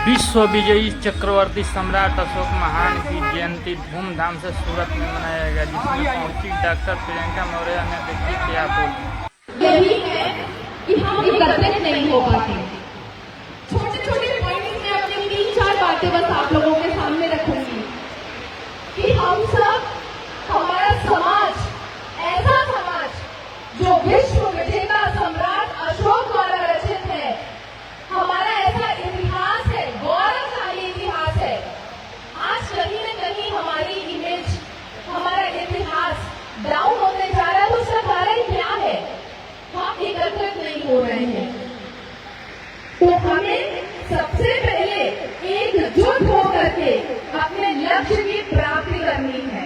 विश्व विजयी चक्रवर्ती सम्राट अशोक महान की जयंती धूमधाम से सूरत में मनाया गया, जिसमें पहुंची डॉक्टर प्रियंका मौर्य ने देखी क्या बोली। यही है कि हम एकत्रित नहीं हो पाते। छोटे छोटे पॉइंट्स में अपनी 3-4 बातें बस आप लोगों के सामने रखूंगी कि हम सब, हमारा समाज, ऐसा समाज जो विश्व विजेता सम्राट अशोक द्वारा रचित है, हमारा ऐसा इतिहास है, गौरवशाली इतिहास है। आज कहीं न कहीं हमारी इमेज, हमारा इतिहास डाउन होते जा रहा है। तो उसका कारण क्या है? हम एकत्रित नहीं हो रहे हैं। तो हमें सबसे पहले एकजुट होकर के अपने लक्ष्य की प्राप्ति करनी है।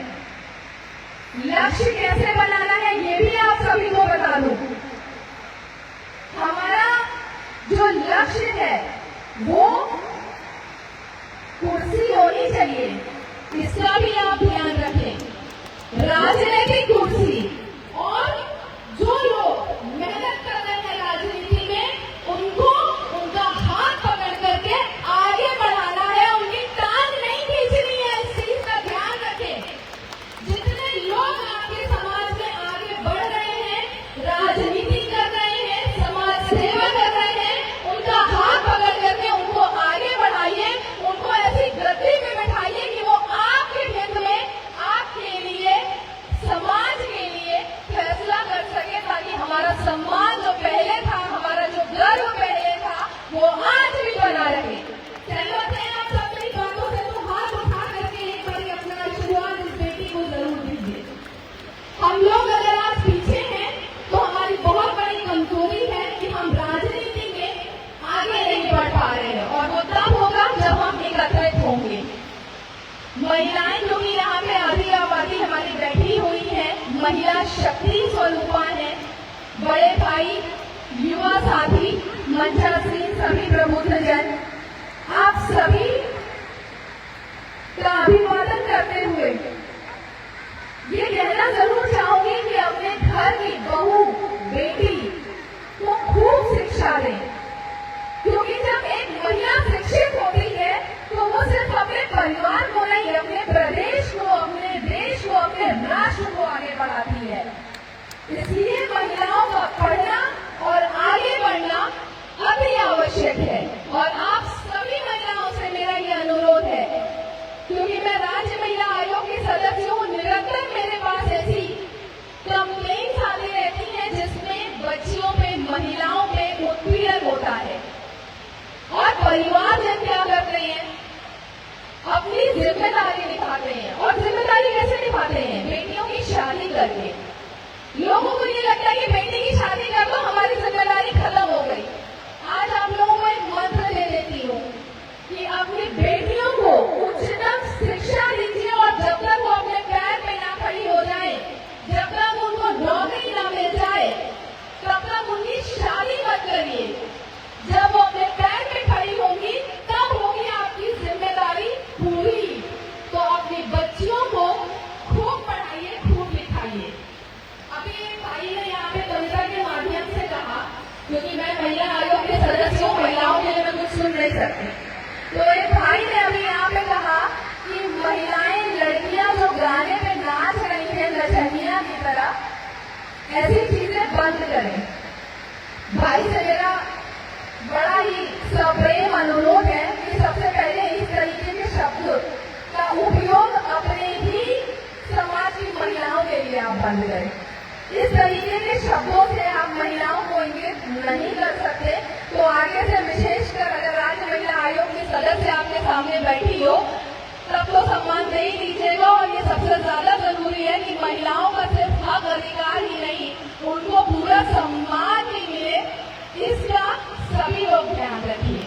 लक्ष्य कैसे बनाना है ये भी आप सभी को बता दूं। हमारा जो लक्ष्य है वो कुर्सी होनी चाहिए, इसका भी आप ध्यान रखें। राजनीतिक कुर्सी, और जो लोग मेहनत कर रहे हैं राजनीति में, उनको उनका हाथ पकड़ करके आगे बढ़ाना है, उनकी टांग नहीं खींचनी है। इस चीज का ध्यान रखें। जितने लोग आपके समाज में आगे बढ़ रहे हैं, राजनीति कर रहे हैं, समाज सेवा कर रहे हैं, उनका हाथ पकड़ करके उनको आगे बढ़ाइए, उनको ऐसी गद्दी में बैठाइए कि वो आपके हित में, आपके लिए, समाज के लिए फैसला कर सके, ताकि हमारा सम्मान जो पहले था, हमारा जो गर्व पहले था, वो आज भी बना रहे। सहमत हैं आप सब मेरी बातों से? तो हाथ उठा करके एक बार अपना आशीर्वाद इस बेटी को जरूर दीजिए। हम लोग अगर आज पीछे हैं तो हमारी बहुत बड़ी कमजोरी है कि हम राजनीति में आगे नहीं बढ़ पा रहे हैं, और वो तब होगा जब हम एकत्रित होंगे। महिलाएं जो कि यहाँ पे आधी आबादी हमारी बैठी हुई है, महिला शक्ति स्वरूपा है। बड़े भाई, युवा साथी, मंचासीन सभी प्रबुद्धजन, आप सभी का अभिवादन करते हुए ये कहना जरूर चाहूंगी कि अपने घर की बहू, बेटी को खूब शिक्षा दें, क्योंकि जब एक महिला शिक्षित होती है तो वो सिर्फ अपने परिवार को नहीं, अपने प्रदेश को, अपने देश को, अपने राष्ट्र को आगे बढ़ाती है। इसलिए महिलाओं का पढ़ना और आगे बढ़ना अति आवश्यक है। और आप सभी महिलाओं से मेरा ये अनुरोध है, क्योंकि मैं राज्य महिला आयोग की सदस्य हूँ, निरंतर मेरे पास ऐसी कंप्लेंट्स आती रहती हैं जिसमें बच्चियों पे, महिलाओं पे उत्पीड़न होता है। और परिवार जन क्या करते हैं? अपनी जिम्मेदारी निभाते हैं। और जिम्मेदारी कैसे निभाते हैं? बेटियों की शादी करके। लोगों को ये लगता है कि बेटी की शादी कर दो, हमारी जिम्मेदारी खत्म हो गई। आज आप लोगों को एक मंत्र दे देती हूँ कि अपनी बेटियों को उच्चतम शिक्षा दीजिए, और जब तक वो अपने पैर पे ना खड़ी हो जाए, जब तक उनको नौकरी ना मिल जाए, तब तक उनकी शादी मत करिए। जब वो अपने पैर पे खड़ी होंगी तब होगी आपकी जिम्मेदारी पूरी। तो अपनी बच्चियों को खूब पढ़ाइए, खूब लिखाइए। अभी एक भाई ने यहाँ पे कविता के माध्यम से कहा, क्योंकि मैं महिला आयोग के सदस्य हूँ, महिलाओं के लिए मैं कुछ सुन नहीं सकती, तो एक भाई ने अभी यहाँ पे कहा कि महिलाएं, लड़कियां जो गाने पे नाच रही हैं नचनिया की तरह, ऐसी चीजें बंद करें। भाई से मेरा बड़ा ही सप्रेम अनुरोध है कि सबसे पहले इस तरीके के शब्द का उपयोग अपने ही समाज की महिलाओं के लिए आप बंद करें। इस तरीके के शब्दों से आप महिलाओं को इंगित नहीं कर सकते। तो आगे से विशेषकर अगर राज्य महिला आयोग की सदस्य आपके सामने बैठी हो, तब तो सम्मान दे ही दीजिएगा। और ये सबसे ज्यादा जरूरी है कि महिलाओं का सिर्फ हक अधिकार ही नहीं, उनको पूरा सम्मान भी मिले, इसका सभी लोग ध्यान रखिए।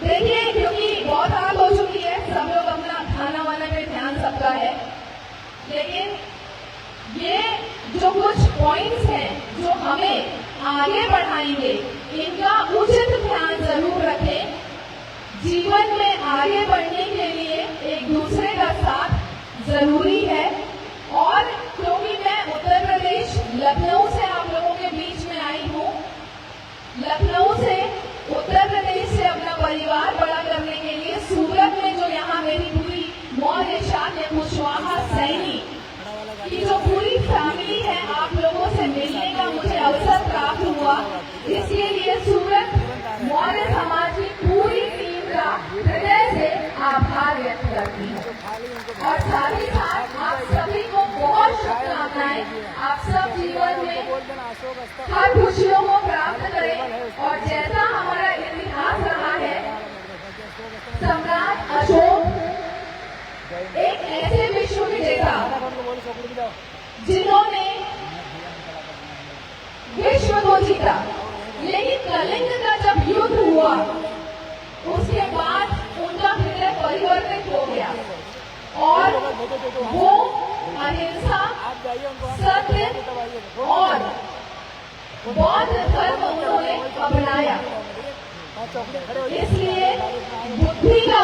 देखिए, क्योंकि बहुत रात हो चुकी है, सब लोग अपना खाना वाना पे ध्यान सबका है, लेकिन ये जो कुछ पॉइंट्स हैं जो हमें आगे बढ़ाएंगे, इनका उचित ध्यान जरूर रखें। जीवन में आगे बढ़ने के लिए एक दूसरे का साथ जरूरी है। और क्योंकि मैं उत्तर प्रदेश लखनऊ से आप लोगों के बीच में आई हूँ, लखनऊ से, उत्तर प्रदेश से अपना परिवार हुआ, इसके लिए सूरत मौर्य समाज की पूरी टीम का हृदय से आभार व्यक्त करती हूँ। और साथ ही साथ आप सभी को बहुत शुभकामनाएं। आप सब जीवन में हर खुशियों को प्राप्त करें और जैसा हमारा इतिहास रहा है, सम्राट अशोक एक ऐसे विश्व विजेता जिन्होंने विश्व को जीता, लेकिन कलिंग का जब युद्ध हुआ उसके बाद उनका हृदय परिवर्तित हो गया और वो अहिंसा, सत्य और बौद्ध धर्म उन्होंने अपनाया। इसलिए बुद्धि का